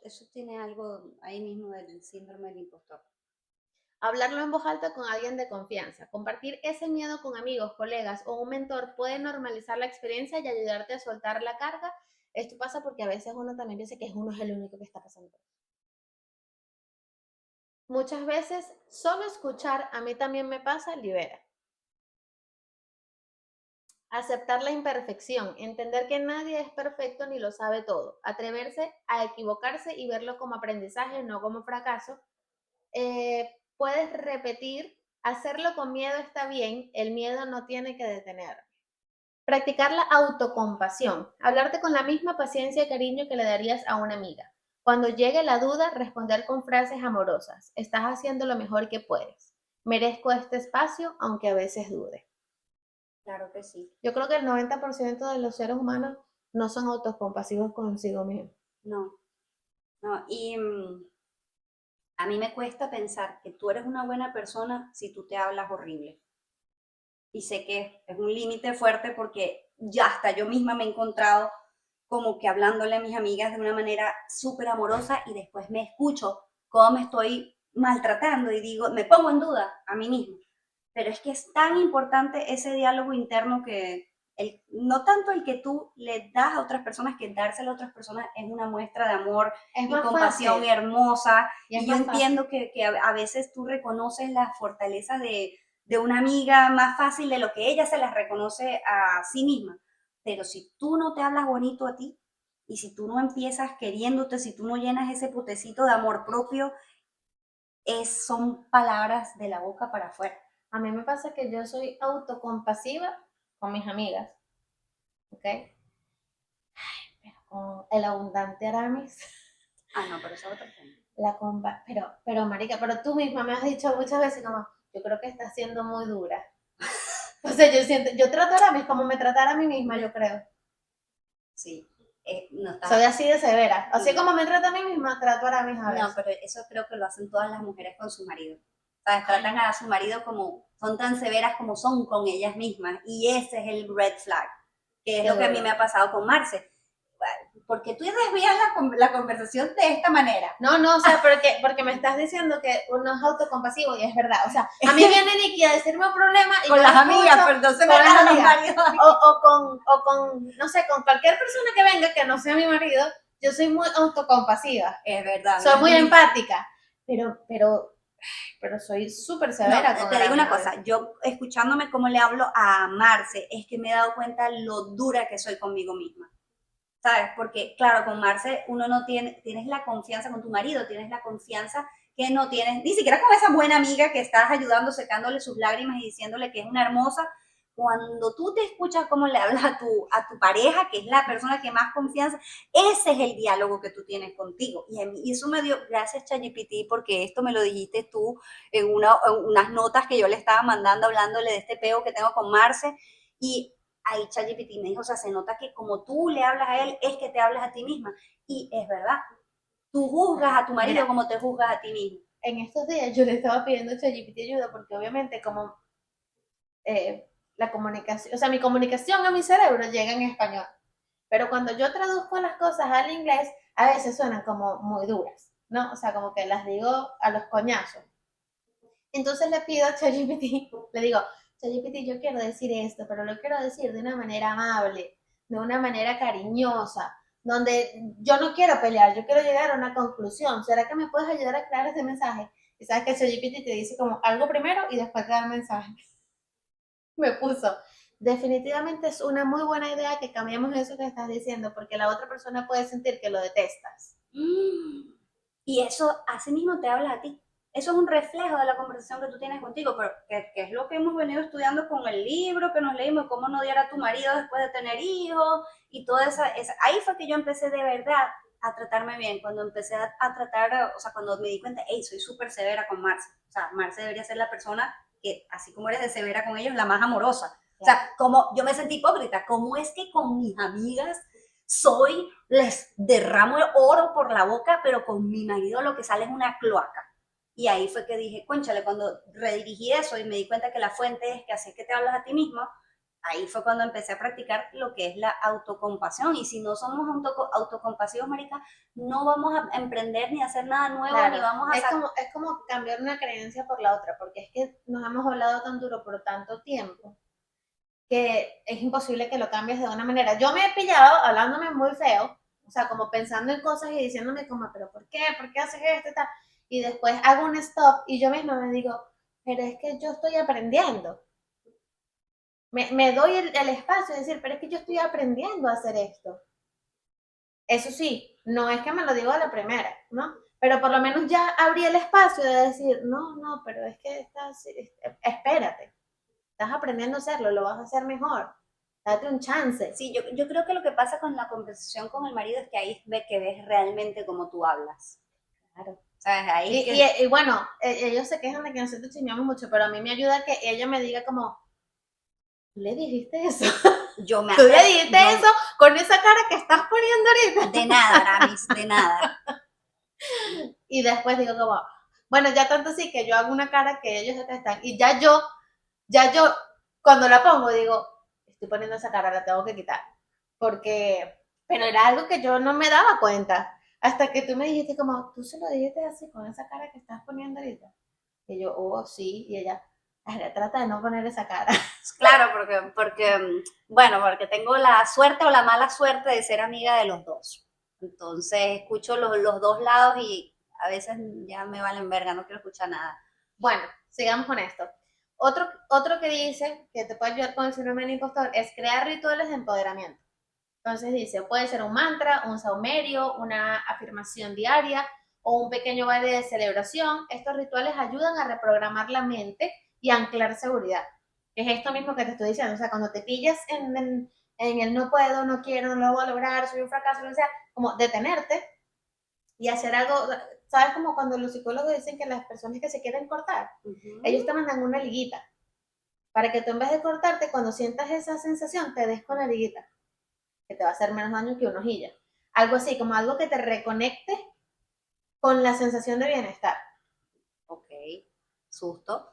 Eso tiene algo ahí mismo del síndrome del impostor. Hablarlo en voz alta con alguien de confianza. Compartir ese miedo con amigos, colegas o un mentor puede normalizar la experiencia y ayudarte a soltar la carga. Esto pasa porque a veces uno también piensa que uno es el único que está pasando. Muchas veces solo escuchar, a mí también me pasa, libera. Aceptar la imperfección, entender que nadie es perfecto ni lo sabe todo. Atreverse a equivocarse y verlo como aprendizaje, no como fracaso. Puedes repetir, hacerlo con miedo está bien, el miedo no tiene que detener. Practicar la autocompasión, hablarte con la misma paciencia y cariño que le darías a una amiga. Cuando llegue la duda, responder con frases amorosas. Estás haciendo lo mejor que puedes. Merezco este espacio, aunque a veces dude. Claro que sí. Yo creo que el 90% de los seres humanos no son autocompasivos consigo mismos. No, no. Y a mí me cuesta pensar que tú eres una buena persona si tú te hablas horrible. Y sé que es un límite fuerte porque ya hasta yo misma me he encontrado como que hablándole a mis amigas de una manera súper amorosa y después me escucho cómo me estoy maltratando y digo, me pongo en duda a mí misma. Pero es que es tan importante ese diálogo interno que no tanto el que tú le das a otras personas, que dárselo a otras personas es una muestra de amor y compasión hermosa. Y yo entiendo que a veces tú reconoces las fortalezas de una amiga más fácil de lo que ella se las reconoce a sí misma. Pero si tú no te hablas bonito a ti y si tú no empiezas queriéndote, si tú no llenas ese potecito de amor propio, son palabras de la boca para afuera. A mí me pasa que yo soy autocompasiva con mis amigas, ¿ok? Ay, pero con el abundante Aramis. No, pero eso es otro tema. Pero marica, pero tú misma me has dicho muchas veces como, yo creo que estás siendo muy dura. O sea, yo trato a Aramis como me tratara a mí misma, yo creo. Sí. No está... Soy así de severa. Así como me trato a mí misma, trato a Aramis a veces. No, pero eso creo que lo hacen todas las mujeres con su marido. ¿Sabes? Tratan a su marido como, son tan severas como son con ellas mismas. Y ese es el red flag, que es lo que a mí me ha pasado con Marce. Porque tú desvías la conversación de esta manera. No, o sea, porque me estás diciendo que uno es autocompasivo y es verdad. O sea, a mí viene Nikki a decirme un problema y con las amigas, pero entonces me las los maridos. O con, no sé, con cualquier persona que venga que no sea mi marido, yo soy muy autocompasiva. Es verdad. Soy muy empática, pero soy súper severa. No, te digo una cosa, yo escuchándome cómo le hablo a Marce, es que me he dado cuenta lo dura que soy conmigo misma. ¿Sabes? Porque, claro, con Marce uno no tienes la confianza, con tu marido tienes la confianza que no tienes, ni siquiera con esa buena amiga que estás ayudando, secándole sus lágrimas y diciéndole que es una hermosa, cuando tú te escuchas cómo le hablas a tu pareja, que es la persona que más confianza, ese es el diálogo que tú tienes contigo. Y eso me dio, gracias ChatGPT, porque esto me lo dijiste tú en unas notas que yo le estaba mandando, hablándole de este peo que tengo con Marce, y ahí ChatGPT me dijo, o sea, se nota que como tú le hablas a él, es que te hablas a ti misma. Y es verdad, tú juzgas a tu marido Mira, como te juzgas a ti mismo. en estos días yo le estaba pidiendo a ChatGPT ayuda porque obviamente como la comunicación, o sea, mi comunicación a mi cerebro llega en español, pero cuando yo traduzco las cosas al inglés, a veces suenan como muy duras, ¿no? O sea, como que las digo a los coñazos. Entonces le pido a ChatGPT, le digo, ChatGPT, yo quiero decir esto, pero lo quiero decir de una manera amable, de una manera cariñosa, donde yo no quiero pelear, yo quiero llegar a una conclusión. ¿Será que me puedes ayudar a crear ese mensaje? Y sabes que ChatGPT te dice como algo primero y después te da el mensaje. Me puso. Definitivamente es una muy buena idea que cambiemos eso que estás diciendo, porque la otra persona puede sentir que lo detestas. Y eso así mismo te habla a ti. Eso es un reflejo de la conversación que tú tienes contigo, pero que es lo que hemos venido estudiando con el libro que nos leímos, cómo no odiar a tu marido después de tener hijos y toda esa. Ahí fue que yo empecé de verdad a tratarme bien, cuando empecé a tratar, o sea, cuando me di cuenta, hey, soy súper severa con Marce. O sea, Marce debería ser la persona que, así como eres de severa con ellos, la más amorosa. O sea, como yo me sentí hipócrita, ¿cómo es que con mis amigas les derramo el oro por la boca, pero con mi marido lo que sale es una cloaca? Y ahí fue que dije, cónchale, cuando redirigí eso y me di cuenta que la fuente es que así es que te hablas a ti mismo, ahí fue cuando empecé a practicar lo que es la autocompasión. Y si no somos autocompasivos, marica, no vamos a emprender ni a hacer nada nuevo, Claro, ni vamos a es como cambiar una creencia por la otra, porque es que nos hemos hablado tan duro por tanto tiempo que es imposible que lo cambies de una manera. Yo me he pillado hablándome muy feo, o sea, como pensando en cosas y diciéndome como, pero ¿por qué? ¿Por qué haces esto? Y después hago un stop y yo misma me digo, pero es que yo estoy aprendiendo. Me doy el espacio de decir, pero es que yo estoy aprendiendo a hacer esto. Eso sí, no es que me lo digo a la primera, ¿no? Pero por lo menos ya abrí el espacio de decir, no, no, pero es que espérate, estás aprendiendo a hacerlo, lo vas a hacer mejor, date un chance. Sí, yo creo que lo que pasa con la conversación con el marido es que ahí ve que ves realmente cómo tú hablas. Claro. ¿Sabes? Ahí Y, es que y bueno, ellos se quejan de que nosotros chismeamos mucho, pero a mí me ayuda que ella me diga como, ¿tú le dijiste eso? yo me ¿Tú le dijiste yo eso con esa cara que estás poniendo ahorita? de nada, Aramis, de nada. Y después digo como, bueno, ya tanto así que yo hago una cara que ellos detestan y ya yo, cuando la pongo, digo, estoy poniendo esa cara, la tengo que quitar. Porque, pero era algo que yo no me daba cuenta. Hasta que tú me dijiste como, tú se lo dijiste así, con esa cara que estás poniendo ahorita. Y yo, oh, sí. Y ella, trata de no poner esa cara. Claro, bueno, porque tengo la suerte o la mala suerte de ser amiga de los dos. Entonces escucho los dos lados y a veces ya me valen verga, no quiero escuchar nada. Bueno, sigamos con esto. Otro que dice que te puede ayudar con el síndrome del impostor es crear rituales de empoderamiento. Entonces dice, puede ser un mantra, un saumerio, una afirmación diaria o un pequeño baile de celebración. Estos rituales ayudan a reprogramar la mente y a anclar seguridad. Es esto mismo que te estoy diciendo. O sea, cuando te pillas en el no puedo, no quiero, no lo voy a lograr, soy un fracaso, lo que sea, como detenerte y hacer algo. ¿Sabes? Como cuando los psicólogos dicen que las personas que se quieren cortar, ellos te mandan una liguita para que tú en vez de cortarte, cuando sientas esa sensación, te des con la liguita que te va a hacer menos daño que una hojilla. Algo así, como algo que te reconecte con la sensación de bienestar. Ok, susto.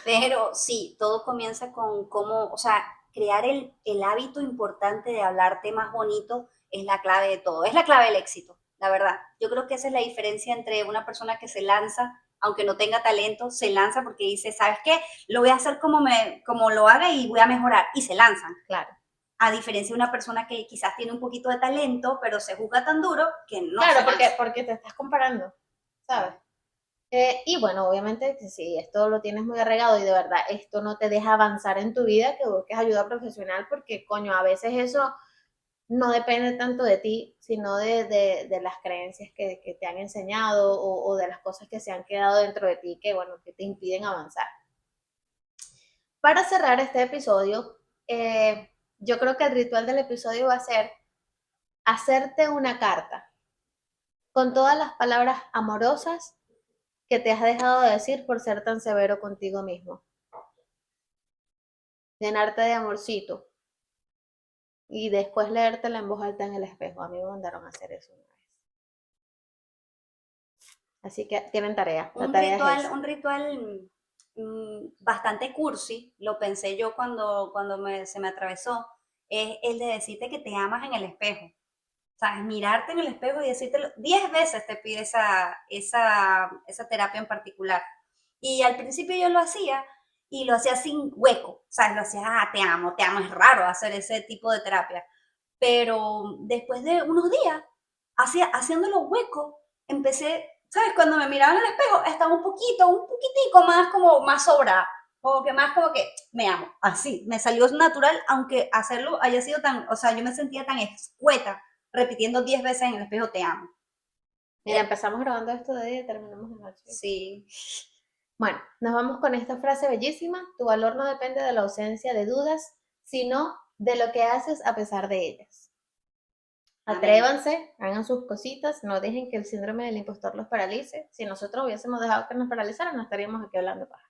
Pero sí, todo comienza con cómo, o sea, crear el hábito importante de hablar temas bonitos es la clave de todo, es la clave del éxito, la verdad. Yo creo que esa es la diferencia entre una persona que se lanza, aunque no tenga talento, se lanza porque dice, ¿sabes qué? Lo voy a hacer como lo haga y voy a mejorar, y se lanzan. Claro. A diferencia de una persona que quizás tiene un poquito de talento, pero se juzga tan duro que no Claro, se lanza. porque te estás comparando, ¿sabes? Y bueno, obviamente, si esto lo tienes muy arraigado y de verdad esto no te deja avanzar en tu vida, que busques ayuda profesional, porque coño, a veces eso no depende tanto de ti, sino de las creencias que te han enseñado o de las cosas que se han quedado dentro de ti que, bueno, que te impiden avanzar. Para cerrar este episodio, yo creo que el ritual del episodio va a ser hacerte una carta con todas las palabras amorosas que te has dejado de decir por ser tan severo contigo mismo. Llenarte de amorcito y después leértela en voz alta en el espejo. A mí me mandaron a hacer eso una vez. Así que tienen tarea. La tarea es esa. Un ritual bastante cursi, lo pensé yo cuando se me atravesó, es el de decirte que te amas en el espejo. O sea, es mirarte en el espejo y decírtelo. 10 veces te pide esa terapia en particular. Y al principio yo lo hacía y lo hacía sin hueco. O sea, lo hacía, te amo, te amo. Es raro hacer ese tipo de terapia. Pero después de unos días, haciéndolo hueco, empecé, ¿sabes? Cuando me miraba en el espejo, estaba un poquitico más como más sobrada. Como que me amo. Así, me salió natural, aunque hacerlo haya sido tan, o sea, yo me sentía tan escueta repitiendo 10 veces en el espejo te amo. Mira, empezamos grabando esto de día y terminamos de noche. Sí. Bueno, nos vamos con esta frase bellísima. Tu valor no depende de la ausencia de dudas, sino de lo que haces a pesar de ellas. Atrévanse, hagan sus cositas, no dejen que el síndrome del impostor los paralice. Si nosotros hubiésemos dejado que nos paralizaran, no estaríamos aquí hablando paja.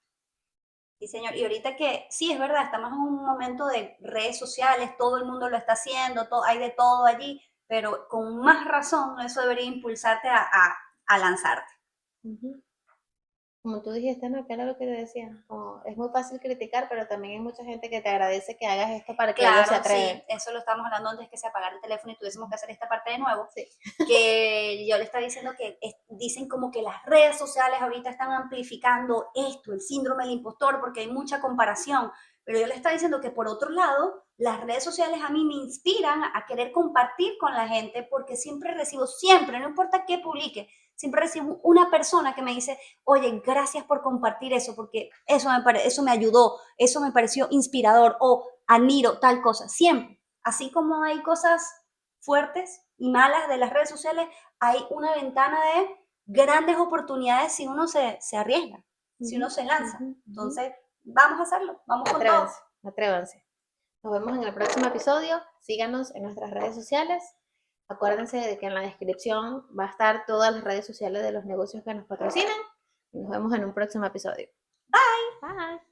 Sí, señor. Y ahorita que, sí, es verdad, estamos en un momento de redes sociales, todo el mundo lo está haciendo, hay de todo allí, pero con más razón eso debería impulsarte a lanzarte. Como tú dijiste, ¿no? Que era lo que te decía. Como, es muy fácil criticar, pero también hay mucha gente que te agradece que hagas esto para que ellos se Claro, atreven. sí, eso lo estábamos hablando antes que se apagara el teléfono y tuviésemos que hacer esta parte de nuevo. Sí. Que yo le estaba diciendo que dicen como que las redes sociales ahorita están amplificando esto, el síndrome del impostor, porque hay mucha comparación. Pero yo le estaba diciendo que por otro lado, las redes sociales a mí me inspiran a querer compartir con la gente porque siempre, no importa qué publique, siempre recibo una persona que me dice, oye, gracias por compartir eso, porque eso me ayudó, eso me pareció inspirador, o admiro tal cosa, siempre. Así como hay cosas fuertes y malas de las redes sociales, hay una ventana de grandes oportunidades si uno se arriesga, si uno se lanza. Entonces, vamos a hacerlo, vamos con todo. Atrévanse. Nos vemos en el próximo episodio. Síganos en nuestras redes sociales. Acuérdense de que en la descripción va a estar todas las redes sociales de los negocios que nos patrocinan. Nos vemos en un próximo episodio. Bye. Bye.